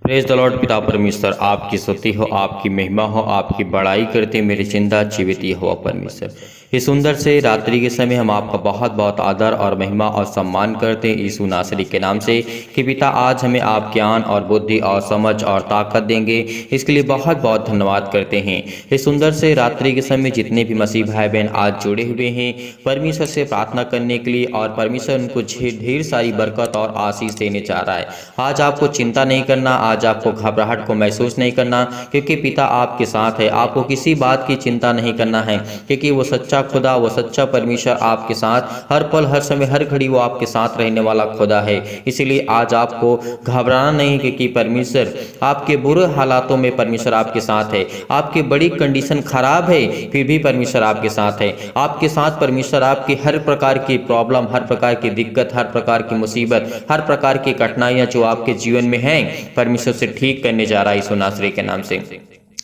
Praise the Lord. पिता परमेश्वर आपकी स्तुति हो, आपकी महिमा हो, आपकी बड़ाई करते मेरे जिंदा जीवित हो परमेश्वर। इस सुंदर से रात्रि के समय हम आपका बहुत बहुत आदर और महिमा और सम्मान करते हैं यीशु नासरी के नाम से कि पिता आज हमें आप ज्ञान और बुद्धि और समझ और ताकत देंगे, इसके लिए बहुत बहुत धन्यवाद करते हैं। इस सुंदर से रात्रि के समय जितने भी मसीह भाई बहन आज जुड़े हुए हैं परमेश्वर से प्रार्थना करने के लिए, और परमेश्वर उनको ढेर सारी बरकत और आशीष देने जा रहा है। आज आपको चिंता नहीं करना, आज आपको घबराहट को महसूस नहीं करना, क्योंकि पिता आपके साथ है। आपको किसी बात की चिंता नहीं करना है, क्योंकि वो सच्चा खुदा, वो सच्चा परमेश्वर आपके साथ हर पल हर समय हर घड़ी वो आपके साथ रहने वाला खुदा है। इसीलिए आज आपको घबराना नहीं, क्योंकि परमेश्वर आपके बुरे हालातों में परमेश्वर आपके साथ है। आपकी बड़ी कंडीशन खराब है फिर भी परमेश्वर आपके साथ है। आपके साथ परमेश्वर आपकी हर प्रकार की प्रॉब्लम, हर प्रकार की दिक्कत, हर प्रकार की मुसीबत, हर प्रकार की कठिनाइयां जो आपके जीवन में हैं परमेश्वर से ठीक करने जा रहा है यीशु नासरी के नाम से।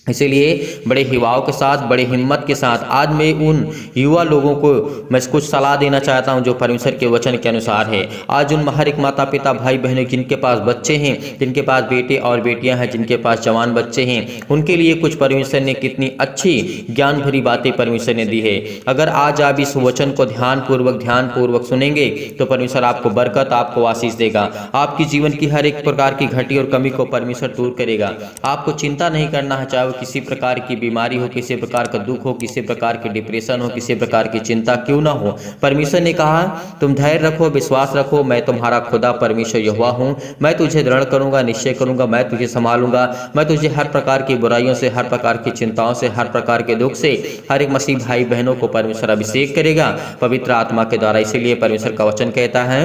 इसीलिए बड़े युवाओं के साथ, बड़े हिम्मत के साथ आज मैं उन युवा लोगों को मैं कुछ सलाह देना चाहता हूं जो परमेश्वर के वचन के अनुसार है। आज उन हर एक माता पिता भाई बहनों जिनके पास बच्चे हैं, जिनके पास बेटे और बेटियां हैं, जिनके पास जवान बच्चे हैं, उनके लिए कुछ परमेश्वर ने कितनी अच्छी ज्ञान भरी बातें परमेश्वर ने दी है। अगर आज आप इस वचन को ध्यान पूर्वक सुनेंगे तो परमेश्वर आपको बरकत, आपको आशीष देगा। आपकी जीवन की हर एक प्रकार की घटी और कमी को परमेश्वर दूर करेगा। आपको चिंता नहीं करना है, चाहे किसी प्रकार की बीमारी हो, किसी प्रकार का दुख हो, किसी प्रकार की डिप्रेशन हो, किसी प्रकार की चिंता क्यों ना हो। परमेश्वर ने कहा तुम धैर्य रखो, विश्वास रखो, मैं तुम्हारा खुदा परमेश्वर यहोवा हूँ। मैं तुझे दृढ़ करूंगा, निश्चय करूंगा, मैं तुझे संभालूंगा। मैं तुझे हर प्रकार की बुराइयों से, हर प्रकार की चिंताओं से, हर प्रकार के दुख से हर एक मसीह भाई बहनों को परमेश्वर अभिषेक करेगा पवित्र आत्मा के द्वारा। इसीलिए परमेश्वर का वचन कहता है,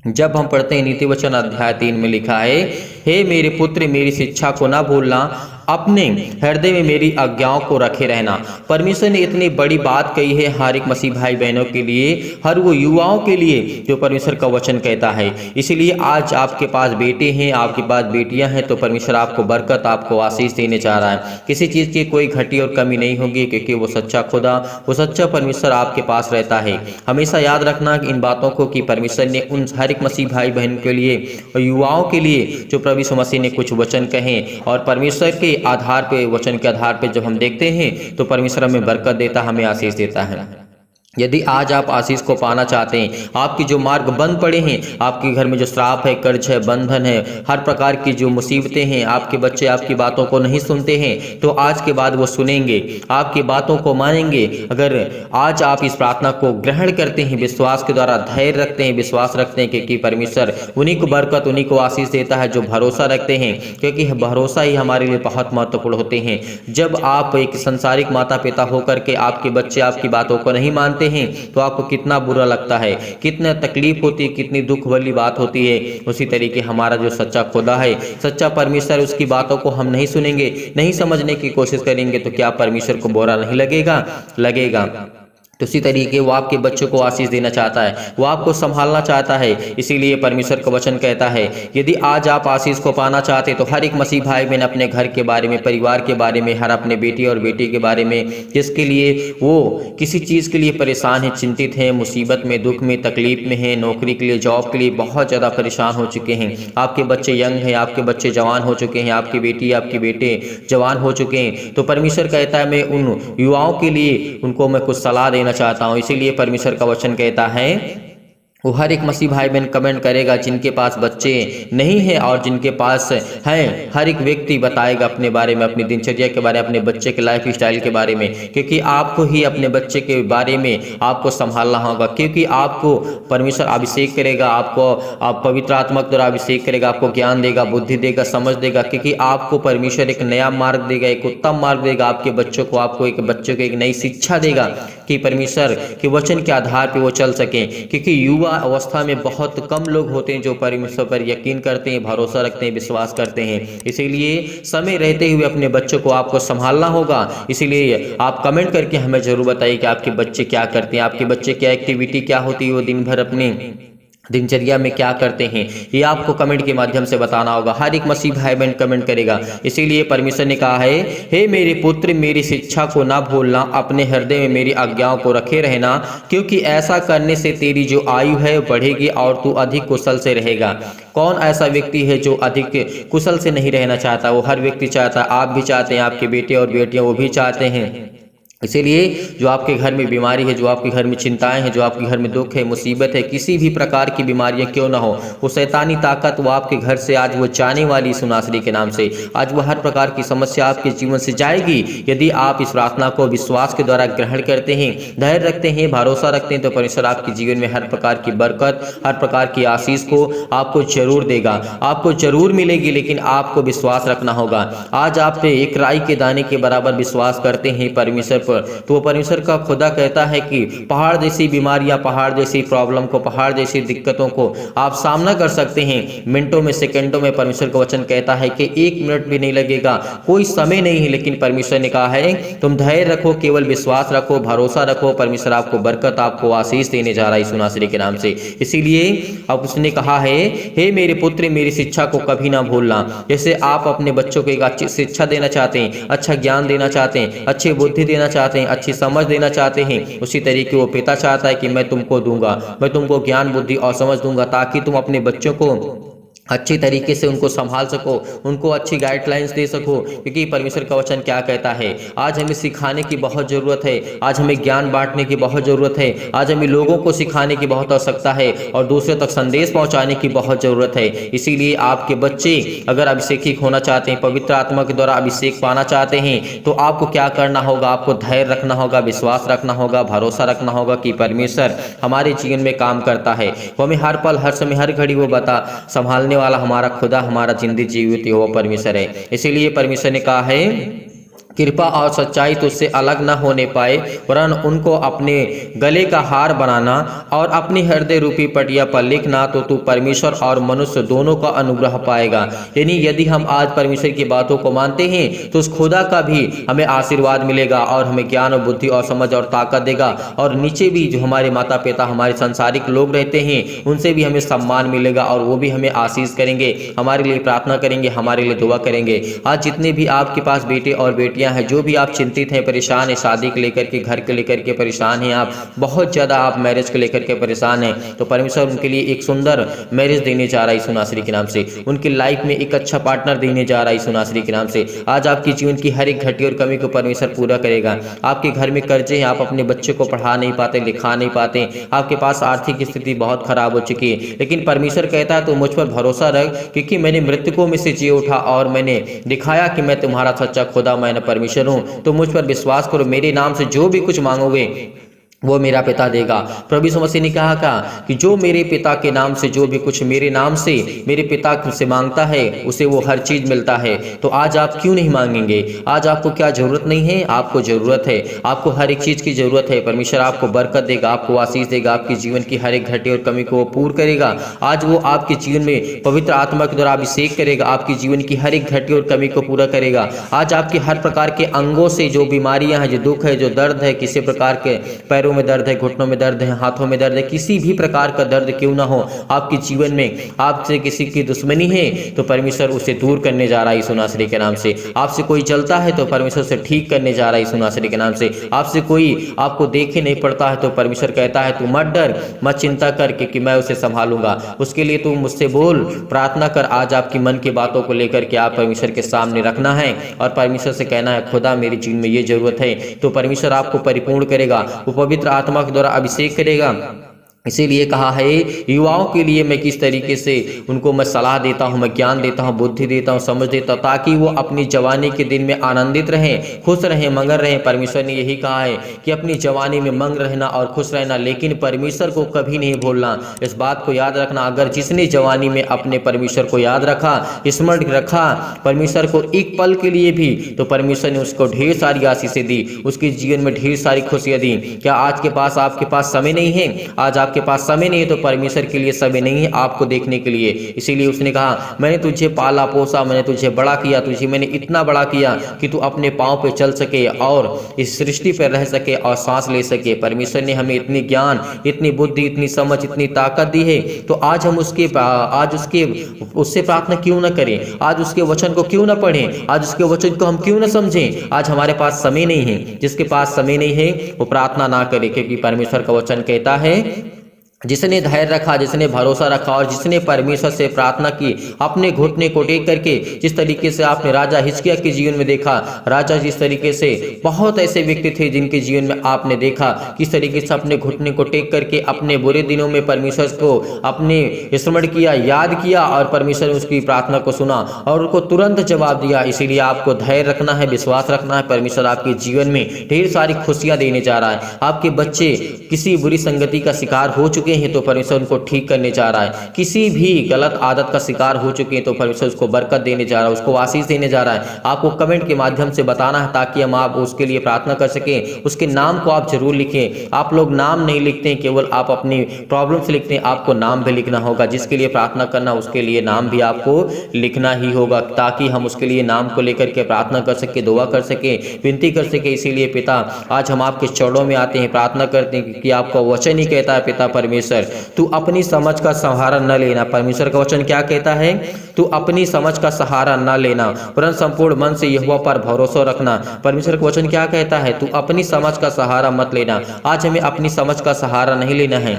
जब हम पढ़ते हैं नीति वचन अध्याय 3 में लिखा है, हे मेरे पुत्र मेरी शिक्षा को ना भूलना, अपने हृदय में मेरी आज्ञाओं को रखे रहना। परमेश्वर ने इतनी बड़ी बात कही है हर एक मसीह भाई बहनों के लिए, हर वो युवाओं के लिए जो परमेश्वर का वचन कहता है। इसीलिए आज आपके पास बेटे हैं, आपके पास बेटियां हैं, तो परमेश्वर आपको बरकत, आपको आशीष देने जा रहा है। किसी चीज़ की कोई घटी और कमी नहीं होगी, क्योंकि वो सच्चा खुदा, वो सच्चा परमेश्वर आपके पास रहता है। हमेशा याद रखना इन बातों को कि परमेश्वर ने उन हर एक मसीह भाई बहन के लिए और युवाओं के लिए जो प्रभु यीशु मसीह ने कुछ वचन कहे, और परमेश्वर के आधार पे, वचन के आधार पे जब हम देखते हैं तो परमेश्वर हमें बरकत देता, हमें आशीष देता है। यदि आज आप आशीष को पाना चाहते हैं, आपकी जो मार्ग बंद पड़े हैं, आपके घर में जो श्राप है, कर्ज है, बंधन है, हर प्रकार की जो मुसीबतें हैं, आपके बच्चे आपकी बातों को नहीं सुनते हैं, तो आज के बाद वो सुनेंगे, आपकी बातों को मानेंगे। अगर आज आप इस प्रार्थना को ग्रहण करते हैं, विश्वास के द्वारा धैर्य रखते हैं, विश्वास रखते हैं कि परमेश्वर उन्हीं को बरकत, उन्हीं को आशीष देता है जो भरोसा रखते हैं, क्योंकि भरोसा ही हमारे लिए बहुत महत्वपूर्ण होते हैं। जब आप एक संसारिक माता पिता होकर के आपके बच्चे आपकी बातों को नहीं मानते हैं तो आपको कितना बुरा लगता है, कितना तकलीफ होती है, कितनी दुख वाली बात होती है। उसी तरीके हमारा जो सच्चा खुदा है, सच्चा परमेश्वर, उसकी बातों को हम नहीं सुनेंगे, नहीं समझने की कोशिश करेंगे, तो क्या परमेश्वर को बुरा नहीं लगेगा? लगेगा। तो इसी तरीके वो आपके बच्चों को आशीष देना चाहता है, वो आपको संभालना चाहता है। इसीलिए परमेश्वर का वचन कहता है, यदि आज आप आशीष को पाना चाहते तो हर एक मसीह भाई बहन अपने घर के बारे में, परिवार के बारे में, हर अपने बेटी और बेटी के बारे में जिसके लिए वो किसी चीज़ के लिए परेशान है, चिंतित हैं, मुसीबत में, दुख में, तकलीफ में हैं, नौकरी के लिए, जॉब के लिए बहुत ज़्यादा परेशान हो चुके हैं। आपके बच्चे यंग हैं, आपके बच्चे जवान हो चुके हैं, आपकी बेटी आपके बेटे जवान हो चुके हैं, तो परमेश्वर कहता है मैं उन युवाओं के लिए उनको मैं कुछ सलाह देना चाहता हूं। इसीलिए परमेश्वर का वचन कहता है, वो हर एक मसीह भाई बहन कमेंट करेगा जिनके पास बच्चे नहीं हैं और जिनके पास हैं, हर एक व्यक्ति बताएगा अपने बारे में, अपनी दिनचर्या के बारे में, अपने बच्चे के लाइफ स्टाइल के बारे में, क्योंकि आपको ही अपने बच्चे के बारे में आपको संभालना होगा, क्योंकि आपको परमेश्वर अभिषेक करेगा, आपको आप पवित्र आत्मा द्वारा अभिषेक करेगा, आपको ज्ञान देगा, बुद्धि देगा, समझ देगा, क्योंकि आपको परमेश्वर एक नया मार्ग देगा, एक उत्तम मार्ग देगा आपके बच्चों को, आपको एक बच्चों को एक नई शिक्षा देगा कि परमेश्वर के वचन के आधार पर वो चल सकें। क्योंकि युवा अवस्था में बहुत कम लोग होते हैं जो परमेश्वर पर यकीन करते हैं, भरोसा रखते हैं, विश्वास करते हैं। इसीलिए समय रहते हुए अपने बच्चों को आपको संभालना होगा। इसीलिए आप कमेंट करके हमें जरूर बताइए कि आपके बच्चे क्या करते हैं, आपके बच्चे क्या एक्टिविटी क्या होती है, वो दिन भर अपने दिनचर्या में क्या करते हैं, ये आपको कमेंट के माध्यम से बताना होगा। हर एक मसीह भाई बहन कमेंट करेगा। इसीलिए परमेश्वर ने कहा है, हे मेरे पुत्र मेरी शिक्षा को ना भूलना, अपने हृदय में मेरी आज्ञाओं को रखे रहना, क्योंकि ऐसा करने से तेरी जो आयु है बढ़ेगी और तू अधिक कुशल से रहेगा। कौन ऐसा व्यक्ति है जो अधिक कुशल से नहीं रहना चाहता? वो हर व्यक्ति चाहता है, आप भी चाहते हैं, आपके बेटे और बेटियां वो भी चाहते हैं। इसीलिए जो आपके घर में बीमारी है, जो आपके घर में चिंताएं हैं, जो आपके घर में दुख है, मुसीबत है, किसी भी प्रकार की बीमारियां क्यों ना हो, वो शैतानी ताकत वो आपके घर से आज वो जाने वाली सुनासरी के नाम से आज वो हर प्रकार की समस्या आपके जीवन से जाएगी। यदि आप इस प्रार्थना को विश्वास के द्वारा ग्रहण करते हैं, धैर्य रखते हैं, भरोसा रखते हैं, तो परमेश्वर आपके जीवन में हर प्रकार की बरकत, हर प्रकार की आशीष को आपको जरूर देगा, आपको जरूर मिलेगी। लेकिन आपको विश्वास रखना होगा। आज आप एक राई के दाने के बराबर विश्वास करते हैं परमेश्वर, तो वो परमेश्वर का खुदा कहता है कि पहाड़ जैसी बीमारियां, पहाड़ जैसी प्रॉब्लम को, पहाड़ जैसी दिक्कतों को आप सामना कर सकते हैं मिनटों में, सेकंडों में। परमेश्वर का वचन कहता है कि 1 मिनट भी नहीं लगेगा, कोई समय नहीं है। लेकिन परमेश्वर ने कहा है तुम धैर्य रखो, केवल विश्वास रखो, भरोसा रखो, परमेश्वर आपको बरकत, आपको आशीष देने जा रहा है सुनासरी के नाम से। इसीलिए अब उसने कहा है, हे मेरे पुत्र मेरी शिक्षा को कभी ना भूलना। जैसे आप अपने बच्चों को एक अच्छी शिक्षा देना चाहते हैं, अच्छा ज्ञान देना चाहते हैं, अच्छी बुद्धि देना चाहते हैं, अच्छी समझ देना चाहते हैं, उसी तरीके वो पिता चाहता है कि मैं तुमको दूंगा, मैं तुमको ज्ञान बुद्धि और समझ दूंगा, ताकि तुम अपने बच्चों को अच्छी तरीके से उनको संभाल सको, उनको अच्छी गाइडलाइंस दे सको। क्योंकि परमेश्वर का वचन क्या कहता है, आज हमें सिखाने की बहुत ज़रूरत है, आज हमें ज्ञान बांटने की बहुत ज़रूरत है, आज हमें लोगों को सिखाने की बहुत आवश्यकता है और दूसरे तक संदेश पहुंचाने की बहुत ज़रूरत है। इसीलिए आपके बच्चे अगर अभिषेकित होना चाहते हैं, पवित्र आत्मा के द्वारा अभिषेक पाना चाहते हैं, तो आपको क्या करना होगा? आपको धैर्य रखना होगा, विश्वास रखना होगा, भरोसा रखना होगा कि परमेश्वर हमारे जीवन में काम करता है। वो हमें हर पल, हर समय, हर घड़ी वो संभालने वाला हमारा खुदा, हमारा जिंदगी जीवित हुआ परमेश्वर है। इसीलिए परमेश्वर ने कहा है, कृपा और सच्चाई तुझसे अलग न होने पाए, वरन उनको अपने गले का हार बनाना और अपनी हृदय रूपी पटिया पर लिखना, तो तू परमेश्वर और मनुष्य दोनों का अनुग्रह पाएगा। यानी यदि हम आज परमेश्वर की बातों को मानते हैं तो उस खुदा का भी हमें आशीर्वाद मिलेगा और हमें ज्ञान और बुद्धि और समझ और ताकत देगा। और नीचे भी जो हमारे माता पिता, हमारे संसारिक लोग रहते हैं, उनसे भी हमें सम्मान मिलेगा और वो भी हमें आशीष करेंगे, हमारे लिए प्रार्थना करेंगे, हमारे लिए दुआ करेंगे। आज जितने भी आपके पास बेटे और बेटियां हैं, जो भी आप चिंतित हैं, परेशान हैं, शादी को लेकर के, घर को लेकर के परेशान हैं, आप बहुत ज़्यादा आप मैरिज को लेकर के परेशान हैं, तो परमेश्वर उनके लिए एक सुंदर मैरिज देने जा रहा है सुनासरी के नाम से। उनकी लाइफ में एक अच्छा पार्टनर देने जा रहा है सुनासरी के नाम से। आज आपके जीवन की हर एक घटी और कमी को परमेश्वर पूरा करेगा। आपके घर में कर्जे हैं, आप अपने बच्चे को पढ़ा नहीं पाते, लिखा नहीं पाते, आपके पास आर्थिक स्थिति बहुत खराब हो चुकी है, लेकिन परमेश्वर कहता है तो मुझ पर भरोसा रख, क्योंकि मैंने मृतकों में से जी उठा और मैंने दिखाया कि मैं तुम्हारा सच्चा खुदा, मैंने परमेश्वर हूं। तो मुझ पर विश्वास करो, मेरे नाम से जो भी कुछ मांगोगे वो मेरा पिता देगा। प्रभु यीशु मसीह ने कहा कि जो मेरे पिता के नाम से, जो भी कुछ मेरे नाम से मेरे पिता से मांगता है, उसे वो हर चीज मिलता है। तो आज आप क्यों नहीं मांगेंगे? आज आपको क्या जरूरत नहीं है? आपको जरूरत है, आपको हर एक चीज की जरूरत है। परमेश्वर आपको बरकत देगा, आपको आशीष देगा, आपके जीवन की हर एक घटी और कमी को वो पूर्ण करेगा। आज वो आपके जीवन में पवित्र आत्मा के द्वारा अभिषेक करेगा, आपके जीवन की हर एक घटी और कमी को पूरा करेगा। आज आपके हर प्रकार के अंगों से जो बीमारियां हैं, जो दुख है, जो दर्द है, किसी प्रकार के पैरों में दर्द है, घुटनों में दर्द है, हाथों में दर्द है, किसी भी प्रकार का दर्द क्यों ना हो आपके जीवन में, आपसे किसी की दुश्मनी है तो परमेश्वर उसे दूर करने जा रहा है सुनासरी के नाम से। आपसे कोई जलता है तो परमेश्वर उसे ठीक करने जा रहा है सुनासरी के नाम से। आपसे कोई आपको देखे नहीं पड़ता है तो परमेश्वर कहता है तू मत डर, मत चिंता कर, कि मैं उसे संभालूंगा। उसके लिए तू मुझसे बोल, प्रार्थना कर। आज आपकी मन की बातों को लेकर के आप परमेश्वर के सामने रखना है और परमेश्वर से कहना है खुदा मेरे जीवन में ये जरूरत है, तो परमेश्वर आपको परिपूर्ण करेगा, वो पवित्र आत्मा के द्वारा अभिषेक करेगा। इसीलिए कहा है युवाओं के लिए मैं किस तरीके से उनको मैं सलाह देता हूं, मैं ज्ञान देता हूं, बुद्धि देता हूं, समझ देता हूं, ताकि वो अपनी जवानी के दिन में आनंदित रहें, खुश रहें, मगन रहें। परमेश्वर ने यही कहा है कि अपनी जवानी में मंग रहना और खुश रहना, लेकिन परमेश्वर को कभी नहीं भूलना। इस बात को याद रखना, अगर जिसने जवानी में अपने परमेश्वर को याद रखा, स्मरण रखा परमेश्वर को एक पल के लिए भी, तो परमेश्वर ने उसको ढेर सारी आशीषें दी, उसके जीवन में ढेर सारी खुशियां दी। क्या आज के पास आपके पास समय नहीं है? आज आपके पास समय नहीं है तो परमेश्वर के लिए समय नहीं है आपको देखने के लिए। इसीलिए उसने कहा मैंने तुझे पाला पोसा, मैंने तुझे बड़ा किया, तुझे मैंने इतना बड़ा किया कि तू अपने पाँव पे चल सके और इस सृष्टि पर रह सके और सांस ले सके। परमेश्वर ने हमें इतनी ज्ञान, इतनी बुद्धि, इतनी समझ, इतनी ताकत दी है, तो आज हम उससे प्रार्थना क्यों न करें? आज उसके वचन को क्यों न पढ़ें? आज उसके वचन को हम क्यों न समझें? आज हमारे पास समय नहीं है। जिसके पास समय नहीं है वो प्रार्थना ना करे, क्योंकि परमेश्वर का वचन कहता है जिसने धैर्य रखा, जिसने भरोसा रखा और जिसने परमेश्वर से प्रार्थना की, अपने घुटने को टेक करके, जिस तरीके से आपने राजा हिजकिय्याह के जीवन में देखा, राजा जिस तरीके से, बहुत ऐसे व्यक्ति थे जिनके जीवन में आपने देखा किस तरीके से अपने घुटने को टेक करके अपने बुरे दिनों में परमेश्वर को अपने स्मरण किया, याद किया और परमेश्वर ने उसकी प्रार्थना को सुना और उनको तुरंत जवाब दिया। इसीलिए आपको धैर्य रखना है, विश्वास रखना है। परमेश्वर आपके जीवन में ढेर सारी खुशियां देने जा रहा है। आपके बच्चे किसी बुरी संगति का शिकार हो चुके हैं तो परमेश्वर उनको ठीक करने जा रहा है। किसी भी गलत आदत का शिकार हो चुके हैं तो परमेश्वर उसको बरकत देने जा रहा है, उसको आशीष देने जा रहा है। आपको कमेंट के माध्यम से बताना है ताकि हम आप उसके लिए प्रार्थना कर सकें। उसके नाम को आप जरूर लिखें। आप लोग नाम नहीं लिखते हैं, केवल आप अपनी प्रॉब्लम से लिखते हैं। आपको नाम भी लिखना होगा। जिसके लिए प्रार्थना करना उसके लिए नाम भी आपको लिखना ही होगा, ताकि हम उसके लिए नाम को लेकर के प्रार्थना कर सके, दुआ कर सके, विनती कर सके। इसीलिए पिता आज हम आपके चरणों में आते हैं, प्रार्थना करते हैं कि आपका वचन ही कहता है पिता परमेश्वर तू अपनी समझ का सहारा न लेना। परमेश्वर का वचन क्या कहता है? तू अपनी समझ का सहारा न लेना, वरन संपूर्ण मन से यहोवा पर भरोसा रखना। परमेश्वर का वचन क्या कहता है? तू अपनी समझ का सहारा मत लेना। आज हमें अपनी समझ का सहारा नहीं लेना है,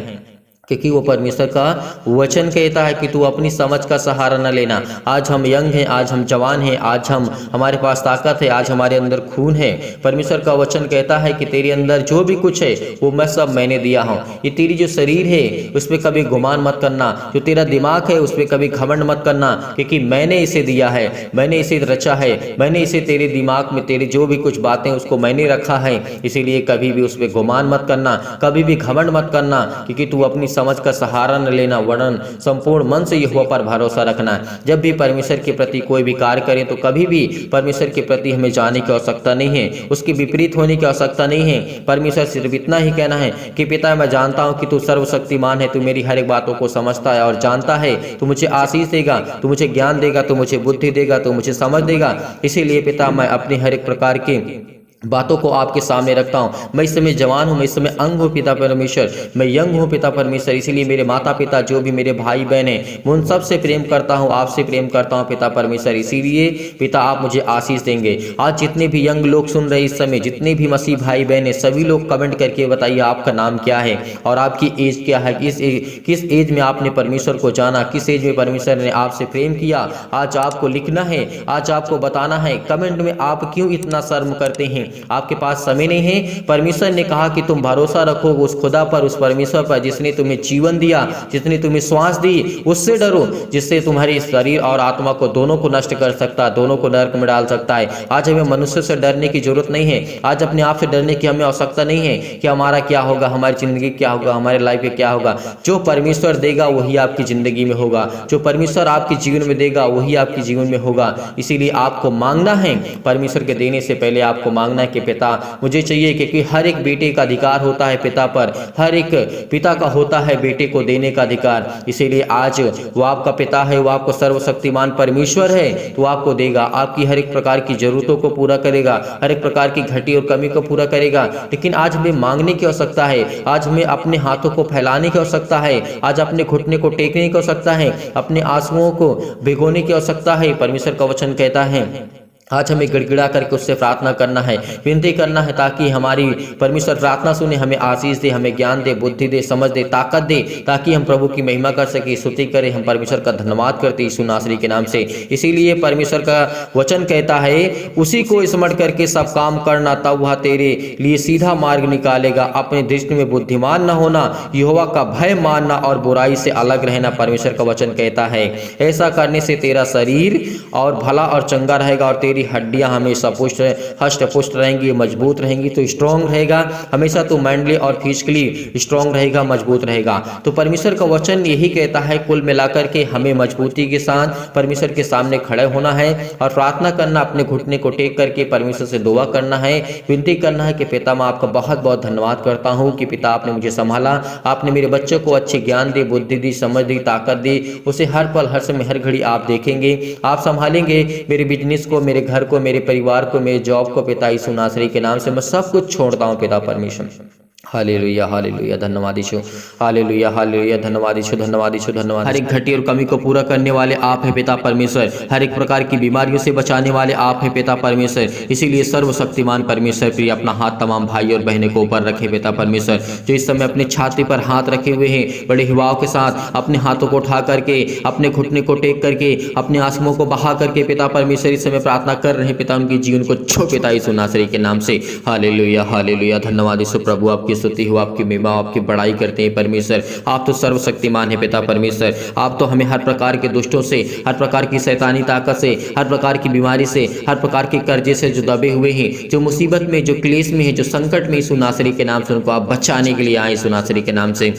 क्योंकि वो परमेश्वर का वचन कहता है कि तू अपनी समझ का सहारा न लेना। आज हम यंग हैं, आज हम जवान हैं, आज हमारे पास ताकत है, आज हमारे अंदर खून है। परमेश्वर का वचन कहता है कि तेरे अंदर जो भी कुछ है वो मैं सब मैंने दिया हूँ। ये तेरी जो शरीर है उस पर कभी गुमान मत करना, जो तेरा दिमाग है उस पर कभी घमंड मत करना, क्योंकि मैंने इसे दिया है, मैंने इसे रचा है, मैंने इसे तेरे दिमाग में, तेरे जो भी कुछ बातें उसको मैंने रखा है। इसीलिए कभी भी उस पर गुमान मत करना, कभी भी घमंड मत करना, क्योंकि तू अपनी समझ का सहारा न लेना, वरन संपूर्ण मन से यहोवा पर भरोसा रखना। जब भी परमेश्वर के प्रति कोई भी कार्य करें तो कभी भी परमेश्वर के प्रति हमें जाने की आवश्यकता नहीं है, उसके विपरीत होने की आवश्यकता नहीं है। परमेश्वर सिर्फ इतना ही कहना है कि पिता मैं जानता हूं कि तू सर्वशक्तिमान है, तू मेरी हर एक बातों को समझता है और जानता है। तू मुझे आशीष देगा, तू मुझे ज्ञान देगा, तू मुझे बुद्धि देगा, तू मुझे समझ देगा। इसीलिए पिता मैं अपनी हर एक प्रकार की बातों को आपके सामने रखता हूं। मैं इस समय जवान हूं, मैं इस समय अंग हूं पिता परमेश्वर, मैं यंग हूं पिता परमेश्वर। इसीलिए मेरे माता पिता जो भी मेरे भाई बहन हैं मैं उन सब से प्रेम करता हूं, आपसे प्रेम करता हूं पिता परमेश्वर। इसीलिए पिता आप मुझे आशीष देंगे। आज जितने भी यंग लोग सुन रहे इस समय, जितने भी मसीह भाई बहन हैं, सभी लोग कमेंट करके बताइए आपका नाम क्या है और आपकी एज क्या है, किस एज में आपने परमेश्वर को जाना, किस एज में परमेश्वर ने आपसे प्रेम किया। आज आपको लिखना है, आज आपको बताना है कमेंट में आप क्यों इतना शर्म करते हैं। आपके पास समय नहीं है। परमेश्वर ने कहा कि तुम भरोसा रखो उस खुदा पर, उस परमेश्वर पर जिसने तुम्हें जीवन दिया, जिसने तुम्हें श्वास दी। उससे डरो जिससे तुम्हारे शरीर और आत्मा को दोनों को नष्ट कर सकता है, दोनों को नरक में डाल सकता है। आज हमें मनुष्य से डरने की जरूरत नहीं है। आज अपने आप से डरने की हमें आवश्यकता नहीं है कि हमारा क्या होगा, हमारी जिंदगी क्या होगा, हमारे लाइफ में क्या होगा। जो परमेश्वर देगा वही आपकी जिंदगी में होगा, जो परमेश्वर आपके जीवन में देगा वही आपके जीवन में होगा। इसीलिए आपको मांगना है, परमेश्वर के देने से पहले आपको मांगना है कि पिता मुझे चाहिए, क्योंकि हर एक बेटे का अधिकार होता है पिता पर, हर एक पिता का होता है बेटे को देने का अधिकार। इसीलिए आज वो आपका पिता है, वो आपको सर्वशक्तिमान परमेश्वर है, तो आपको देगा, आपकी हर एक प्रकार की जरूरतों को पूरा करेगा, हर एक प्रकार की घटी और कमी को पूरा करेगा। लेकिन आज हमें मांगने की आवश्यकता है, आज हमें अपने हाथों को फैलाने की आवश्यकता है, आज अपने घुटने को टेकने की आवश्यकता है, अपने आंसुओं को भिगोने की आवश्यकता है। परमेश्वर का वचन कहता है आज हमें गिड़गिड़ा करके उससे प्रार्थना करना है, विनती करना है, ताकि हमारी परमेश्वर प्रार्थना सुने, हमें आशीष दे, हमें ज्ञान दे, बुद्धि दे, समझ दे, ताकत दे, ताकि हम प्रभु की महिमा कर सके, स्तुति करें। हम परमेश्वर का धन्यवाद करते यीशु नासरी के नाम से। इसीलिए परमेश्वर का वचन कहता है उसी को स्मरण करके सब काम करना, तब वह तेरे लिए सीधा मार्ग निकालेगा। अपने दृष्टि में बुद्धिमान न होना, यहोवा का भय मानना और बुराई से अलग रहना। परमेश्वर का वचन कहता है ऐसा करने से तेरा शरीर और भला और चंगा रहेगा और तेरी तेरी हड्डियां हमेशा पुष्ट हष्ट पुष्ट रहेंगी, मजबूत रहेंगी, तो स्ट्रांग रहेगा हमेशा, तो मेंटली और फिजिकली स्ट्रांग रहेगा, मजबूत रहेगा। तो परमेश्वर का वचन यही कहता है कुल मिलाकर के हमें मजबूती के साथ परमेश्वर के सामने खड़े होना है और प्रार्थना करना, अपने घुटने को टेक करके परमेश्वर से दुआ करना है, विनती करना है कि पिता मैं आपका बहुत बहुत धन्यवाद करता हूँ कि पिता आपने मुझे संभाला, आपने मेरे बच्चों को अच्छे ज्ञान दी, बुद्धि दी, समझ दी, ताकत दी, उसे हर पल हर समय हर घड़ी आप देखेंगे, आप संभालेंगे मेरे बिजनेस को, मेरे घर को, मेरे परिवार को, मेरे जॉब को। पिता यीशु नासरी के नाम से मैं सब कुछ छोड़ता हूँ पिता परमेश्वर। हालेलुया हालेलुया, धन्यवाद यीशु, हालेलुया हालेलुया, धन्यवाद यीशु, धन्यवाद यीशु, धन्यवाद। हर एक घटी और कमी को पूरा करने वाले आप है पिता परमेश्वर, हर एक प्रकार की बीमारियों से बचाने वाले आप है पिता परमेश्वर। इसीलिए सर्वशक्तिमान परमेश्वर प्रिय अपना हाथ तमाम भाई और बहनों को ऊपर रखे पिता परमेश्वर, जो इस समय अपने छाती पर हाथ रखे हुए हैं, बड़े हिवाओं के साथ अपने हाथों को उठा करके, अपने घुटने को टेक करके, अपने आंसुओं को बहा करके पिता परमेश्वर इस समय प्रार्थना कर रहे हैं पिता, उनके जीवन को छो पिता यीशु नासरी के नाम से। हालेलुया हालेलुया, धन्यवाद यीशु प्रभु, आपकी स्तुति हो, आपकी महिमा, आपकी बड़ाई करते हैं परमेश्वर। आप तो सर्वशक्तिमान है पिता परमेश्वर, आप तो हमें हर प्रकार के दुष्टों से, हर प्रकार की शैतानी ताकत से, हर प्रकार की बीमारी से, हर प्रकार के कर्जे से जो दबे हुए हैं, जो मुसीबत में, जो क्लेश में है, जो संकट में, यीशु नासरी के नाम से उनको आप बचाने के लिए आए, यीशु नासरी के नाम से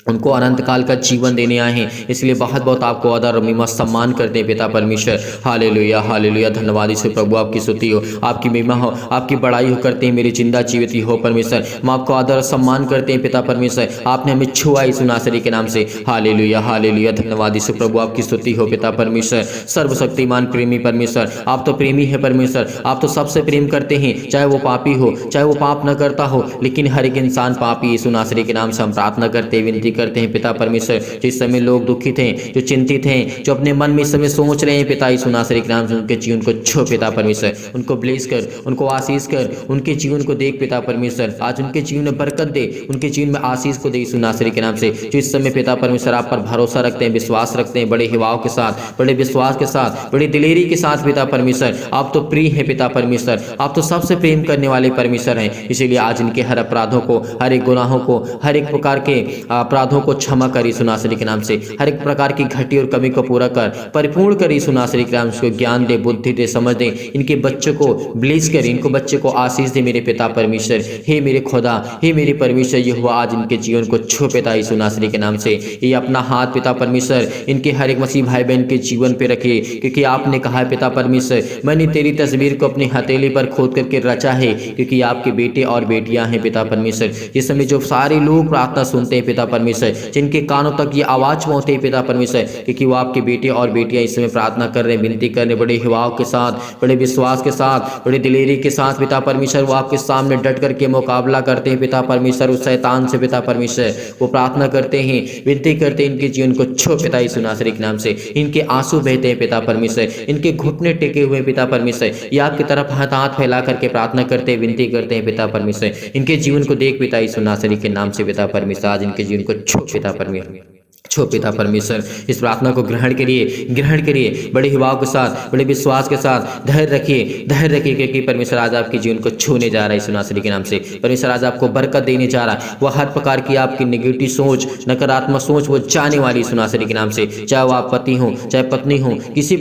उनको अनंत काल का जीवन देने आए हैं। इसलिए बहुत बहुत आपको आदर और महिमा सम्मान करते हैं पिता परमेश्वर। हालेलुया हालेलुया, धन्यवाद यीशु प्रभु, आपकी स्तुति हो, आपकी महिमा हो, आपकी बड़ाई हो करते हैं मेरे जिंदा जीवित हो परमेश्वर। हम आपको आदर और सम्मान करते हैं पिता परमेश्वर, आपने हमें छुआ यीशु नासरी के नाम से। हालेलुया हालेलुया, धन्यवाद यीशु प्रभु, आपकी स्तुति हो पिता परमेश्वर। सर्वशक्तिमान प्रेमी परमेश्वर, आप तो प्रेमी है परमेश्वर, आप तो सबसे प्रेम करते हैं, चाहे वो पापी हो, चाहे वो पाप न करता हो, लेकिन हर एक इंसान पापी यीशु नासरी के नाम से हम प्रार्थना करते हैं, विनती करते हैं पिता परमेश्वर। जिस समय लोग दुखित हैं, जो चिंतित हैं, जो अपने मन में इस समय सोच रहे हैं पिता यीशु नासरी के नाम से, उनके जीवन को छो पिता परमेश्वर, उनको ब्लेस कर, उनको आशीष कर, उनके जीवन को देख पिता परमेश्वर, आज उनके जीवन में बरकत दे, उनके जीवन में आशीष को दे यीशु नासरी के नाम से। जो इस समय पिता परमेश्वर आप पर भरोसा रखते हैं, विश्वास रखते हैं, बड़े हिवाओं के साथ, बड़े विश्वास के साथ, बड़ी दिलेरी के साथ पिता परमेश्वर, आप तो प्रिय हैं पिता परमेश्वर, आप तो सबसे प्रेम करने वाले परमेश्वर हैं। इसीलिए आज इनके हर अपराधों को, हर एक गुनाहों को, हर एक प्रकार के अपराधों को क्षमा कर यीशु नासरी के नाम से, हर एक प्रकार की घटी और कमी को पूरा कर, परिपूर्ण कर यीशु नासरी के नाम से। ज्ञान दे, बुद्धि दे, समझ दे, इनके बच्चों को ब्लेस कर, इनको बच्चे को आशीष दे मेरे पिता परमेश्वर। हे मेरे खुदा, हे मेरे परमेश्वर, ये हुआ आज इनके जीवन को छू पिता यीशु नासरी के नाम से। ये अपना हाथ पिता परमेश्वर इनके हर एक मसीह भाई बहन के जीवन पे रखिए, क्योंकि आपने कहा है पिता परमेश्वर, मैंने तेरी तस्वीर को अपनी हथेली पर खोद करके रचा है, क्योंकि आपके बेटे और बेटियां हैं पिता परमेश्वर। इस समय जो सारे लोग प्रार्थना सुनते हैं पिता परमेश्वर, जिनके कानों तक ये आवाज पहुंचते हैं पिता परमेश्वर, क्योंकि वो आपके बेटे और बेटियां इस समय प्रार्थना कर रहे हैं, विनती कर रहे हैं, बड़े हिवाओं के साथ, बड़े विश्वास के साथ, बड़े दिलेरी के साथ पिता परमेश्वर, वो आपके सामने डट करके मुकाबला करते हैं पिता परमेश्वर, उस शैतान से पिता परमेश्वर। वो प्रार्थना करते हैं, विनती करते हैं, इनके जीवन को छो पिता यीशु नासरी के नाम से। इनके आंसू बहते हैं पिता परमेश्वर, इनके घुटने टेके हुए पिता परमेश्वर, ये आपकी तरफ हाथ फैला करके प्रार्थना करते हैं, विनती करते हैं पिता परमेश्वर। इनके जीवन को देख पिता यीशु नासरी के नाम से पिता परमेश्वर, आज इनके जीवन को छो पिता परमेश्वर, छो पिता परमेश्वर। इस प्रार्थना को ग्रहण करिए बड़े हिवाओं के साथ, बड़े विश्वास के साथ। धैर्य रखिए, क्योंकि परमेश्वर आज आपके जीवन को छूने जा रहा है यीशु नासरी के नाम से। परमेश्वर आज आपको बरकत देने जा रहा है। वह हर प्रकार की आपकी नेगेटिव सोच, नकारात्मक सोच वो जाने वाली यीशु नासरी के नाम से। चाहे वो आप पति हो, चाहे पत्नी हो, किसी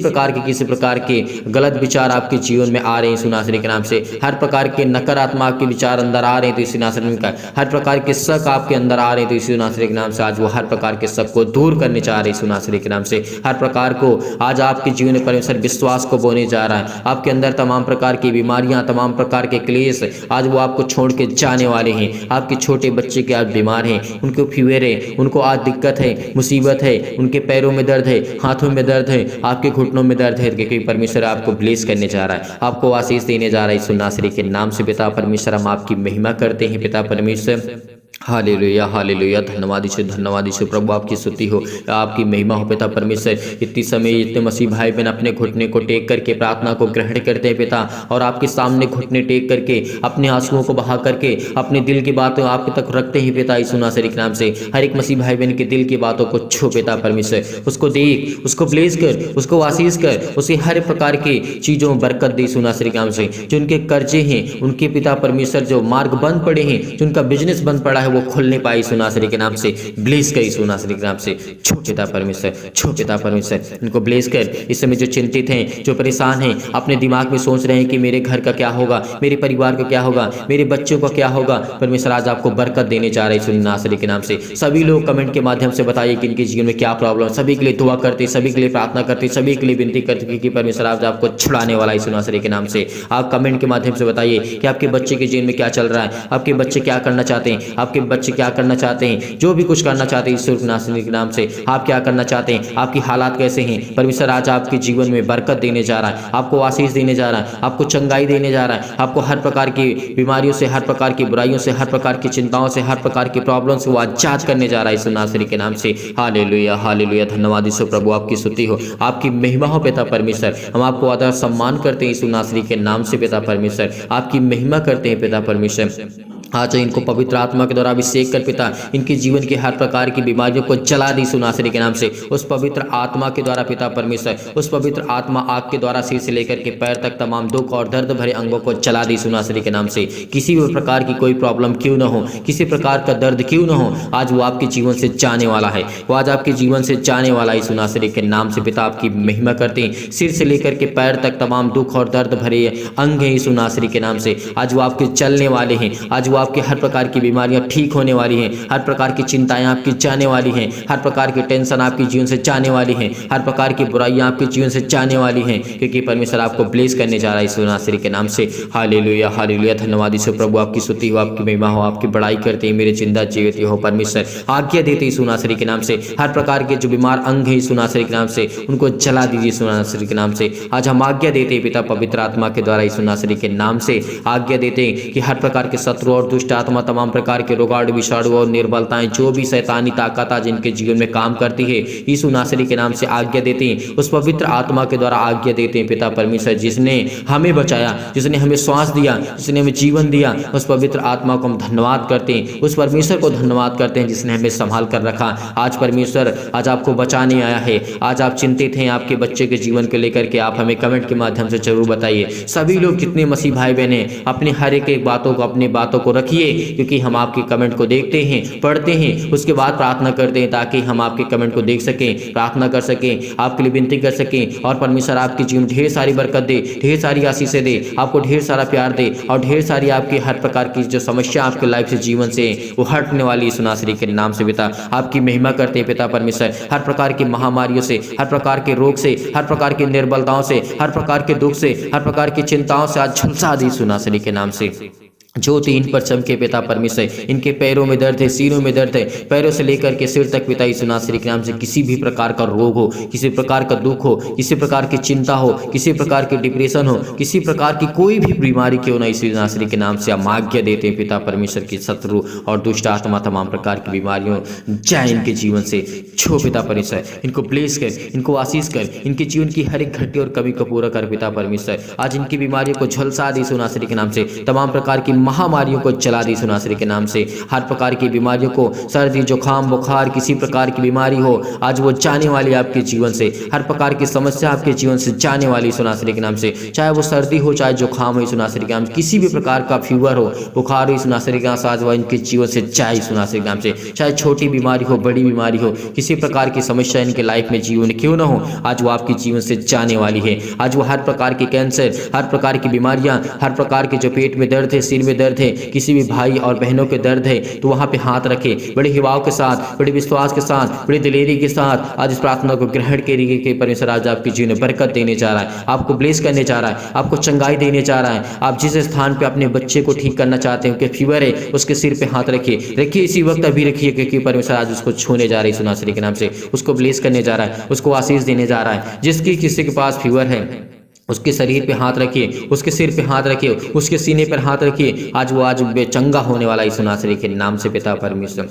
प्रकार के गलत विचार आपके जीवन में आ रहे हैं यीशु नासरी के नाम से। हर प्रकार के नकारात्मक आपके विचार अंदर आ रहे हैं तो यीशु नासरी का, हर प्रकार के शक आपके अंदर आ रहे हैं तो यीशु नासरी के नाम से आज वो हर प्रकार के शक को दूर करने जा रहे यीशु नासरी के नाम से। हर प्रकार को आज आपके जीवन में परमेश्वर विश्वास को बोने जा रहा है। आपके अंदर तमाम प्रकार की बीमारियां, तमाम प्रकार के क्लेश आज वो आपको छोड़ के जाने वाले हैं। आपके छोटे बच्चे के आज बीमार हैं, उनको फीवर है, उनको आज दिक्कत है, मुसीबत है, उनके पैरों में दर्द है, हाथों में दर्द है, आपके घुटनों में दर्द है, क्योंकि परमेश्वर आपको ब्लेस करने जा रहा है, आपको आशीष देने जा रहा है यीशु नासरी के नाम से। पिता परमेश्वर, हम आपकी महिमा करते हैं पिता परमेश्वर। हालेलुया हालेलुया, धन्यवाद यीशु प्रभु, आपकी स्तुति हो, आपकी महिमा हो पिता परमेश्वर। इतने समय इतने मसीह भाई बहन अपने घुटने को टेक करके प्रार्थना को ग्रहण करते हैं पिता, और आपके सामने घुटने टेक करके अपने आंसुओं को बहा करके अपने दिल की बातों आपके तक रखते हैं पिता यीशु नासरी के नाम से। हर एक मसीह भाई बहन के दिल की बातों को छू पिता परमेश्वर, उसको देख, उसको ब्लेस कर, उसको आशीष कर, उसे हर प्रकार की चीज़ों में बरकत दे यीशु नासरी के नाम से। जो उनके कर्जे हैं, उनके पिता परमेश्वर जो मार्ग बंद पड़े हैं, जो उनका बिजनेस बंद पड़ा है, वो खुल नहीं पाए यीशु नासरी के नाम से। ब्लेस कर यीशु नासरी के नाम से। छो पिता परमेश्वर, छो पिता परमेश्वर, इनको ब्लेस कर। इस समय जो चिंतित हैं, जो परेशान हैं, अपने दिमाग में सोच रहे हैं कि मेरे घर का क्या होगा, मेरे परिवार का क्या होगा, मेरे बच्चों का क्या होगा, परमेश्वर आज आपको बरकत देने जा रहे हैं यीशु नासरी के नाम से। सभी लोग कमेंट के माध्यम से बताइए कि इनके जीवन में क्या प्रॉब्लम, सभी के लिए दुआ करते, सभी के लिए प्रार्थना करते, सभी के लिए विनती करते कि परमेश्वर आज आपको छुड़ाने वाला है यीशु नासरी के नाम से। आप कमेंट के माध्यम से बताइए कि आपके बच्चे के जीवन में क्या चल रहा है, आपके बच्चे क्या करना चाहते हैं, आपके बच्चे क्या करना चाहते हैं, जो भी कुछ करना चाहते हैं यीशु नासरी के नाम से। आप क्या करना चाहते हैं, आपकी हालात कैसे हैं, परमेश्वर आज आपके जीवन में बरकत देने जा रहा है, आपको आशीष देने जा रहा है, आपको चंगाई देने जा रहा है, आपको हर प्रकार की बीमारियों से, हर प्रकार की बुराइयों से, हर प्रकार की चिंताओं से, हर प्रकार की प्रॉब्लम से वो आजाद करने जा रहा है यीशु नासरी के नाम से। हालेलुया, हालेलुया, धन्यवाद यीशु प्रभु, आपकी स्तुति हो, आपकी महिमा हो पिता परमेश्वर। हम आपको आदर सम्मान करते हैं यीशु नासरी के नाम से पिता परमेश्वर, आपकी महिमा करते हैं पिता परमेश्वर। आज इनको पवित्र आत्मा के द्वारा अभिषेक कर पिता, इनके जीवन की हर प्रकार की बीमारियों को जला दी यीशु नासरी के नाम से। उस पवित्र आत्मा के द्वारा पिता परमेश्वर, उस पवित्र आत्मा आग के द्वारा सिर से लेकर के पैर तक तमाम दुख और दर्द भरे अंगों को जला दी यीशु नासरी के नाम से। किसी भी प्रकार की कोई प्रॉब्लम क्यों ना हो, किसी प्रकार का दर्द क्यों ना हो, आज वो आपके जीवन से जाने वाला है, वो आज आपके जीवन से जाने वाला है यीशु नासरी के नाम से पिता। आपकी महिमा करते हैं, सिर से लेकर के पैर तक तमाम दुख और दर्द भरे अंग हैं यीशु नासरी के नाम से। आज वो आपके चलने वाले हैं, आज वो आपके हर प्रकार की बीमारियां ठीक होने वाली हैं, हर प्रकार की चिंताएं आपकी जाने वाली हैं, हर प्रकार की टेंशन आपके जीवन से जाने वाली हैं, हर प्रकार की बुराइयां आपके जीवन से जाने वाली हैं, क्योंकि परमेश्वर आपको ब्लेस करने जा रहा है यीशु नासरी के नाम से। हालेलुया, हालेलुया, धन्यवाद यीशु प्रभु, आपकी स्तुति हो, आपकी महिमा हो, आपकी बड़ाई करते हैं मेरे जिंदा जीवित हो परमेश्वर। आज्ञा देते यीशु नासरी के नाम से, हर प्रकार के जो बीमार अंग हैं यीशु नासरी के नाम से उनको जला दीजिए यीशु नासरी के नाम से। आज हम आज्ञा देते हैं पिता पवित्र आत्मा के द्वारा यीशु नासरी के नाम से आज्ञा देते हैं कि हर प्रकार के शत्रु और दुष्ट आत्मा, तमाम प्रकार के रोगाणु, विषाणु और निर्बलताएं, जो भी शैतानी ताकत आज जिनके जीवन में काम करती है, यीशु नासरी के नाम से आज्ञा देते हैं, उस पवित्र आत्मा के द्वारा आज्ञा देते हैं पिता परमेश्वर, जिसने हमें बचाया, जिसने हमें श्वास दिया, जिसने हमें जीवन दिया, उस पवित्र आत्मा को हम धन्यवाद करते हैं, उस परमेश्वर को धन्यवाद करते हैं जिसने हमें संभाल कर रखा। आज परमेश्वर आज आपको बचाने आया है। आज आप चिंतित हैं आपके बच्चे के जीवन को लेकर के, आप हमें कमेंट के माध्यम से जरूर बताइए। सभी लोग जितने मसीह भाई बहन हैं, अपने हर एक बातों को, अपनी बातों को रखिए, क्योंकि हम आपके कमेंट को देखते हैं, पढ़ते हैं, उसके बाद प्रार्थना करते हैं, ताकि हम आपके कमेंट को देख सकें, प्रार्थना कर सकें, आपके लिए विनती कर सकें, और परमेश्वर आपके जीवन ढेर सारी बरकत दे, ढेर सारी आशीषें दे, आपको ढेर सारा प्यार दे, और ढेर सारी आपकी हर प्रकार की जो समस्या आपके लाइफ से, जीवन से वो हटने वाली यीशु नासरी के नाम से पिता। आपकी महिमा करते हैं पिता परमेश्वर, हर प्रकार की महामारियों से, हर प्रकार के रोग से, हर प्रकार की निर्बलताओं से, हर प्रकार के दुख से, हर प्रकार की चिंताओं से आज झुलसा दी यीशु नासरी के नाम से। ज्योति इन पर चमके पिता परमेश्वर, इनके पैरों में दर्द है, सीनों में दर्द है, पैरों से लेकर के सिर तक पिता यीशु नासरी के नाम से किसी भी प्रकार का रोग हो, किसी प्रकार का दुख हो, किसी प्रकार की चिंता हो, किसी प्रकार की डिप्रेशन हो, किसी प्रकार की कोई भी बीमारी क्यों ना, यीशु नासरी के नाम से हम आज्ञा देते हैं पिता परमेश्वर की शत्रु और दुष्ट आत्मा, तमाम प्रकार की बीमारियों जाए इनके जीवन से। छो पिता परमेश्वर, इनको ब्लेस कर, इनको आशीष कर, इनके जीवन की हर एक घटी और कमी को पूरा कर पिता परमेश्वर। आज इनकी बीमारियों को झुलसा दे यीशु नासरी के नाम से, तमाम प्रकार की महामारियों को चला दी यीशु नासरी के नाम से। हर प्रकार की बीमारियों को, सर्दी, जुकाम, बुखार, किसी प्रकार की बीमारी हो, आज वो जाने वाली आपके जीवन से। हर प्रकार की समस्या आपके जीवन से जाने वाली यीशु नासरी के नाम से, चाहे वो सर्दी हो, चाहे जुकाम हो, यीशु नासरी के नाम से, किसी भी प्रकार का फीवर हो, बुखार हो, यीशु नासरी के नाम से आज वो इनके जीवन से जाए यीशु नासरी के नाम से। चाहे छोटी बीमारी हो, बड़ी बीमारी हो, किसी प्रकार की समस्या इनके लाइफ में जीवन क्यों ना हो, आज वो आपके जीवन से जाने वाली है। आज वो हर प्रकार की कैंसर, हर प्रकार की बीमारियां, हर प्रकार के जो पेट में दर्द है, सिर में दर्द है, किसी भी भाई और बहनों के दर्द है, तो वहां पे हाथ रखे, बड़े हिवाव के साथ, बड़े विश्वास के साथ, बड़ी दिलेरी के साथ आज इस प्रार्थना को ग्रहण करिए कि परमेश्वर आज आपके जीवन में बरकत देने जा रहा है, आपको ब्लेस करने जा रहा है, आपको चंगाई देने जा रहा है। आप जिस स्थान पे अपने बच्चे को ठीक करना चाहते हैं, उनके फीवर है, उसके सिर पे हाथ रखिए इसी वक्त अभी रखिए, क्योंकि परमेश्वर आज उसको छूने जा रही है यीशु नासरी के नाम से, उसको ब्लेस करने जा रहा है, उसको आशीष देने जा रहा है। जिसकी किसी के पास फीवर है, उसके शरीर पे हाथ रखिए, उसके सिर पे हाथ रखिए, उसके सीने पर हाथ रखिए, आज वो चंगा होने वाला यीशु नासरी के नाम से पिता परमेश्वर।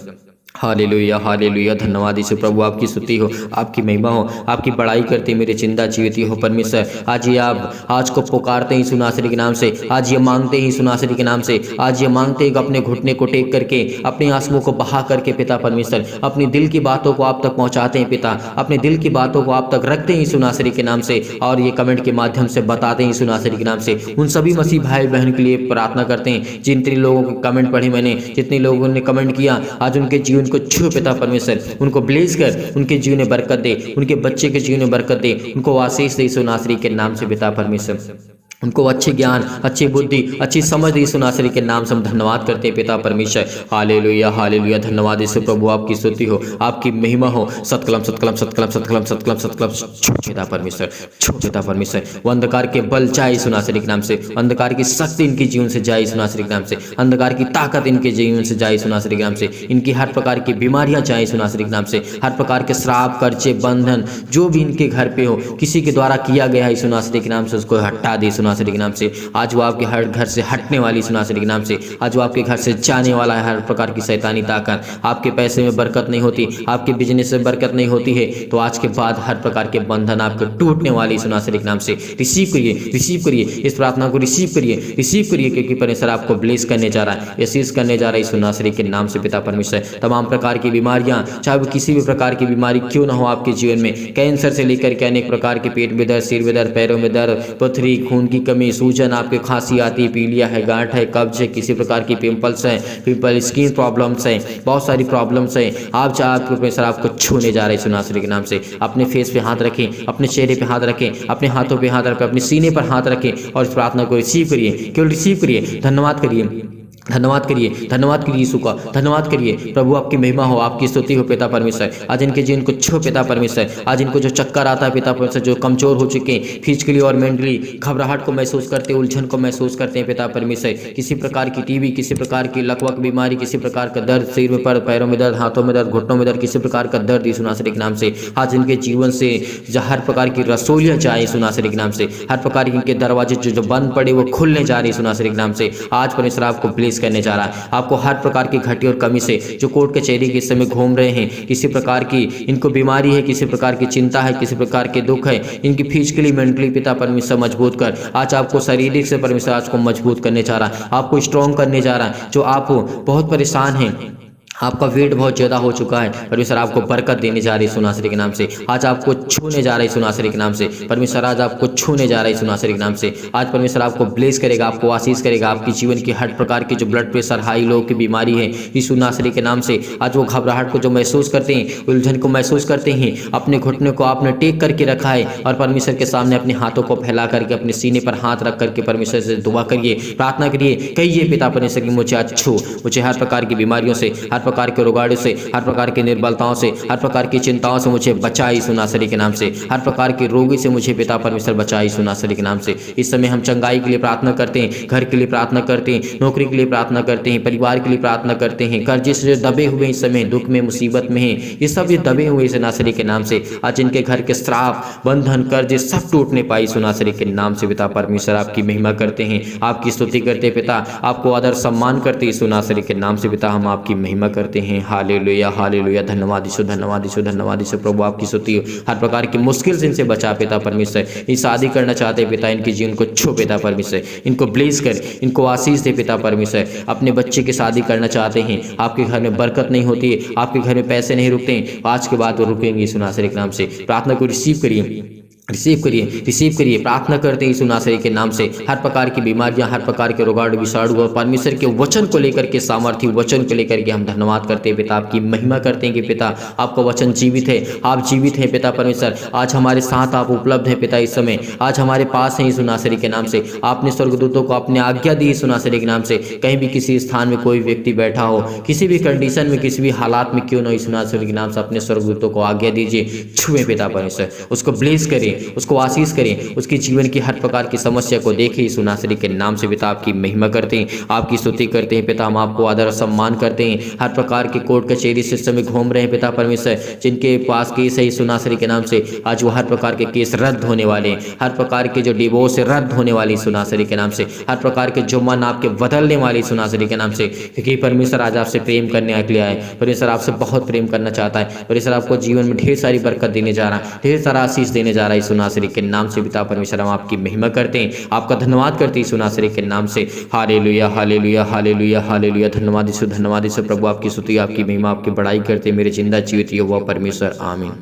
Hallelujah hallelujah. धन्यवाद यीशु प्रभु, आपकी स्तुति हो, आपकी महिमा हो, आपकी बड़ाई करते मेरे चिंता जीवित हो परमेश्वर। आज ये आप आज को पुकारते हैं यीशु नासरी के नाम से, आज ये मांगते हैं यीशु नासरी के नाम से, आज ये मांगते हैं कि अपने घुटने को टेक करके अपने आंसुओं को बहा करके पिता परमेश्वर अपनी दिल की बातों को आप तक पहुंचाते हैं पिता, अपने दिल की बातों को आप तक रखते हैं यीशु नासरी के नाम से, और ये कमेंट के माध्यम से बताते हैं यीशु नासरी के नाम से। उन सभी मसीह भाई बहन के लिए प्रार्थना करते हैं जितने लोगों के कमेंट पढ़े मैंने, जितने लोगों ने कमेंट किया, आज उनके जीवन को छू पिता परमेश्वर, उनको ब्लेस कर, उनके जीवन में बरकत दे, उनके बच्चे के जीवन में बरकत दे, उनको आशीष दे यीशु नासरी के नाम से पिता परमेश्वर। उनको अच्छे ज्ञान, अच्छी बुद्धि, अच्छी समझ यीशु नासरी के नाम से हम धन्यवाद करते हैं पिता परमेश्वर। Hallelujah hallelujah. धन्यवाद यीशु प्रभु, आपकी स्तुति हो, आपकी महिमा हो। सतकलम सतकलम सतकलम सतकलम सतकलम सतकलम छू पिता परमेश्वर, छू पिता परमेश्वर। वो अंधकार के बल जाए यीशु नासरी के नाम से, अंधकार की शक्ति इनके जीवन से जाए यीशु नासरी के नाम से, अंधकार की ताकत इनके जीवन से जाए यीशु नासरी के नाम से, इनकी हर प्रकार की बीमारियां जाए यीशु नासरी के नाम से, हर प्रकार के श्राप, कर्जे, बंधन जो भी इनके घर पे हो, किसी के द्वारा किया गया है यीशु नासरी के नाम से, उसको हटा दे यीशु नासरी के नाम से। आज वो आपके हर घर से हटने वाली यीशु नासरी के नाम से, आज वो आपके घर से जाने वाला है हर प्रकार की शैतानी ताकत। आपके पैसे में बरकत नहीं होती, आपके बिजनेस में बरकत नहीं होती है, तो आज के बाद हर प्रकार के बंधन आपके टूटने वाली यीशु नासरी के नाम से। रिसीव करिए, रिसीव करिए, इस प्रार्थना को रिसीव करिए, रिसीव करिए, क्योंकि परमेश्वर आपको ब्लेस करने जा रहा है, यीशु करने जा रहा है यीशु नासरी के नाम से पिता परमेश्वर। तमाम प्रकार की बीमारियां, चाहे वो किसी भी प्रकार की बीमारी क्यों ना हो आपके जीवन में, कैंसर से लेकर के अनेक प्रकार के पेट में दर्द, सिर में दर्द, पैरों में दर्द, पथरी, खून की कमी, सूजन, आपके खांसी आती है, पीलिया है, गांठ है, कब्ज है, किसी प्रकार की पिंपल्स हैं, पिंपल, स्किन प्रॉब्लम्स हैं, बहुत सारी प्रॉब्लम्स हैं। आप चाहे परमेश्वर आपको छूने जा रहे हैं यीशु नासरी के नाम से। अपने फेस पे हाथ रखें, अपने चेहरे पे हाथ रखें, अपने हाथों पे हाथ रखें, अपने सीने पर हाथ रखें और इस प्रार्थना को रिसीव करिए, केवल रिसीव करिए। धन्यवाद करिए, धन्यवाद करिए, धन्यवाद करिए यीशु का, धन्यवाद करिए प्रभु। आपकी महिमा हो, आपकी स्तुति हो पिता परमेश्वर। आज इनके जीवन को छो पिता परमेश्वर, आज इनको जो चक्कर आता है पिता परमेश्वर, जो कमजोर हो चुके हैं फिजिकली और मेंटली, घबराहट को महसूस करते हैं, उलझन को महसूस करते हैं पिता परमेश्वर, किसी प्रकार की टीबी, किसी प्रकार की लकवक बीमारी, किसी प्रकार का दर्द, सिर में पर, पैरों में दर्द, हाथों में दर्द, घुटनों में दर्द, किसी प्रकार का दर्द यीशु नासरी के नाम से आज इनके जीवन से हर प्रकार की रसोइयां जाए यीशु नासरी के नाम से, हर प्रकार के इनके दरवाजे जो बंद पड़े वो खुलने जा रहे यीशु नासरी के नाम से। आज परमेश्वर आपको ब्लेस करने जा रहा है, आपको हर प्रकार की घटी और कमी से, जो कोर्ट कचहरी के समय घूम रहे हैं, किसी प्रकार की इनको बीमारी है, किसी प्रकार की चिंता है, किसी प्रकार के दुख है, इनकी फिजिकली मेंटली पिता परमेश्वर मजबूत कर, आज आपको शारीरिक से परमेश्वर आज को मजबूत करने जा रहा है, आपको स्ट्रॉन्ग करने जा रहा है। जो आप बहुत परेशान हैं, आपका वेट बहुत ज़्यादा हो चुका है, परमेश्वर आपको बरकत देने जा रही है यीशु नासरी के नाम से। आज आपको छूने जा रहा है यीशु नासरी के नाम से, परमेश्वर आज आपको छूने जा रहा है यीशु नासरी के नाम से। आज परमेश्वर आपको ब्लेस करेगा, आपको आशीष करेगा, आपकी जीवन की हर प्रकार की जो ब्लड प्रेशर, हाई लो की बीमारी है यीशु नासरी के नाम से, आज वो घबराहट को जो महसूस करते हैं, उलझन को महसूस करते हैं, अपने घुटने को आपने टेक करके रखा है और परमेश्वर के सामने अपने हाथों को फैला करके अपने सीने पर हाथ रख करके परमेश्वर से दुआ करिए, प्रार्थना करिए, कहिए पिता परमेश्वर की मुझे आज छू, मुझे हर प्रकार की बीमारियों से, हर प्रकार के रोगाणु से, हर प्रकार की निर्बलताओं से, हर प्रकार की चिंताओं से मुझे बचाई यीशु नासरी के नाम से, हर प्रकार की रोगी से मुझे पिता परमेश्वर बचाई यीशु नासरी के नाम से। इस समय हम चंगाई के लिए प्रार्थना करते हैं, घर के लिए प्रार्थना करते हैं, नौकरी के लिए प्रार्थना करते हैं, परिवार के लिए प्रार्थना करते हैं, कर्जे से जो दबे हुए इस समय दुख में, मुसीबत में हैं, ये सब ये दबे हुए यीशु नासरी के नाम से, आज इनके घर के श्राप, बंधन, कर्जे सब टूटने पाए यीशु नासरी के नाम से। पिता परमेश्वर आपकी महिमा करते हैं, आपकी स्तुति करते हैं पिता, आपको आदर सम्मान करते यीशु नासरी के नाम से पिता, हम आपकी महिमा करते हैं। Hallelujah hallelujah. धन्यवाद यीशु, धन्यवाद यीशु, धन्यवाद यीशु प्रभु, आपकी स्तुति हो। हर प्रकार की मुश्किल से इनसे बचा पिता परमेश्वर, ये शादी करना चाहते पिता, इनके जीवन को छू पिता परमेश्वर, इनको ब्लेस कर, इनको आशीष दे पिता परमेश्वर। अपने बच्चे की शादी करना चाहते हैं, आपके घर में बरकत नहीं होती है, आपके घर में पैसे नहीं रुकते हैं, आज के बाद वो रुकेंगे यीशु नासरी के नाम से। प्रार्थना को रिसीव करिए, रिसीव करिए, रिसीव करिए। प्रार्थना करते हैं यीशु नासरी के नाम से, हर प्रकार की बीमारियां, हर प्रकार के रोगाणु, विषाणु और परमेश्वर के वचन को लेकर के, सामर्थ्य वचन को लेकर के हम धन्यवाद करते हैं पिता, आपकी महिमा करते हैं कि पिता आपका वचन जीवित है, आप जीवित हैं पिता परमेश्वर। आज हमारे साथ आप उपलब्ध हैं पिता, इस समय आज हमारे पास हैं यीशु नासरी के नाम से। आपने स्वर्गदूतों को अपने आज्ञा दी यीशु नासरी के नाम से, कहीं भी किसी स्थान में कोई व्यक्ति बैठा हो, किसी भी कंडीशन में, किसी भी हालात में क्यों ना, यीशु नासरी के नाम से अपने स्वर्गदूतों को आज्ञा दीजिए, छुए पिता परमेश्वर, उसको ब्लेस करें, उसको आशीष करें, उसके जीवन की हर प्रकार की समस्या को देखें। यीशु नासरी के नाम से पिता आपकी महिमा करते हैं, आपकी स्तुति करते हैं। पिता हम आपको आदर और सम्मान करते हैं। हर प्रकार के कोर्ट कचहरी सिस्टम में घूम रहे हैं पिता परमेश्वर, जिनके पास केस है यीशु नासरी के नाम से आज वो हर प्रकार के केस रद्द होने वाले हैं। हर प्रकार के जो डिवोर्स रद्द होने वाली यीशु नासरी के नाम से, हर प्रकार के जुम्मन आपके बदलने वाली यीशु नासरी के नाम से, क्योंकि परमेश्वर आज आपसे प्रेम करने के लिए आए। परमेश्वर आपसे बहुत प्रेम करना चाहता है। परमेश्वर आपको जीवन में ढेर सारी बरकत देने जा रहा है, ढेर सारा आशीष देने जा रहा है यीशु नासरी के नाम से। पिता परमेश्वर हम आपकी महिमा करते हैं, आपका धन्यवाद करते हैं यीशु नासरी के नाम से। Hallelujah hallelujah hallelujah hallelujah. धन्यवाद यीशु प्रभु, आपकी स्तुति आपकी महिमा आपकी बड़ाई करते हैं मेरे जिंदा जीवित यहोवा परमेश्वर, आमीन।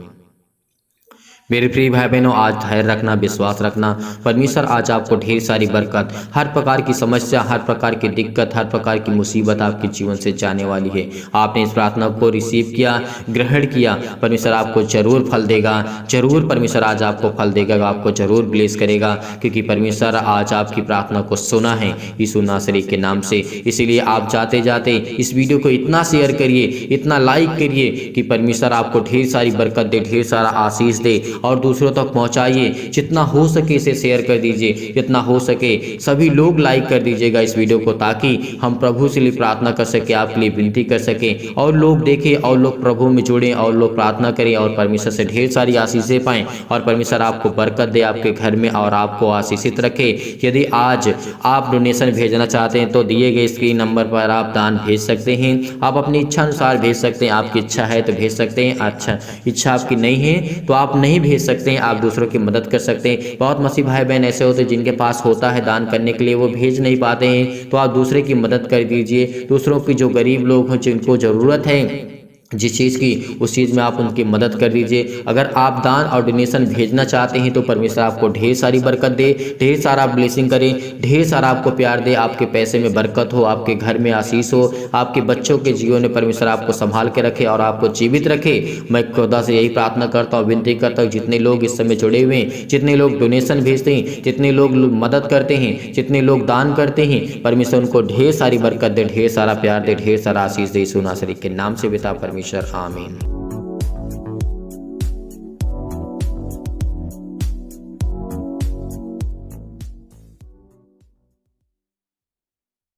मेरे प्रिय भाई बहनों, आज धैर्य रखना, विश्वास रखना। परमेश्वर आज आपको ढेर सारी बरकत, हर प्रकार की समस्या, हर प्रकार की दिक्कत, हर प्रकार की मुसीबत आपके जीवन से जाने वाली है। आपने इस प्रार्थना को रिसीव किया, ग्रहण किया, परमेश्वर आपको जरूर फल देगा, जरूर परमेश्वर आज आपको फल देगा, आपको जरूर ब्लेस करेगा, क्योंकि परमेश्वर आज आपकी प्रार्थना को सुना है यीशु नासरी के नाम से। इसीलिए आप जाते जाते इस वीडियो को इतना शेयर करिए, इतना लाइक करिए कि परमेश्वर आपको ढेर सारी बरकत दे, ढेर सारा आशीष दे और दूसरों तक पहुंचाइए। जितना हो सके इसे शेयर कर दीजिए, जितना हो सके सभी लोग लाइक कर दीजिएगा इस वीडियो को, ताकि हम प्रभु से लिए प्रार्थना कर सके, आपके लिए विनती कर सके और लोग देखें और लोग प्रभु में जुड़ें और लोग प्रार्थना करें और परमेश्वर से ढेर सारी आशीषें पाएं और परमेश्वर आपको बरकत दे आपके घर में और आपको आशीषित रखे। यदि आज आप डोनेशन भेजना चाहते हैं तो दिए गए स्क्रीन नंबर पर आप दान भेज सकते हैं। आप अपनी इच्छा अनुसार भेज सकते हैं, आपकी इच्छा है तो भेज सकते हैं, अच्छा इच्छा आपकी नहीं है तो आप नहीं भेज सकते हैं, आप दूसरों की मदद कर सकते हैं। बहुत मसीह भाई बहन ऐसे होते हैं जिनके पास होता है दान करने के लिए, वो भेज नहीं पाते हैं, तो आप दूसरे की मदद कर दीजिए। दूसरों की जो गरीब लोग हैं जिनको ज़रूरत है जिस चीज़ की, उस चीज़ में आप उनकी मदद कर दीजिए। अगर आप दान और डोनेशन भेजना चाहते हैं तो परमेश्वर आपको ढेर सारी बरकत दे, ढेर सारा ब्लेसिंग करे, ढेर सारा आपको प्यार दे, आपके पैसे में बरकत हो, आपके घर में आशीष हो, आपके बच्चों के जीवन में परमेश्वर आपको संभाल के रखे और आपको जीवित रखे। मैं खुदा से यही प्रार्थना करता हूँ, विनती करता हूँ, जितने लोग इस समय जुड़े हुए हैं, जितने लोग डोनेशन भेजते हैं, जितने लोग मदद करते हैं, जितने लोग दान करते हैं, परमेश्वर उनको ढेर सारी बरकत दे, ढेर सारा प्यार दे, ढेर सारा आशीष दे यीशु नासरी के नाम से पिता परमेश्वर, आमीन।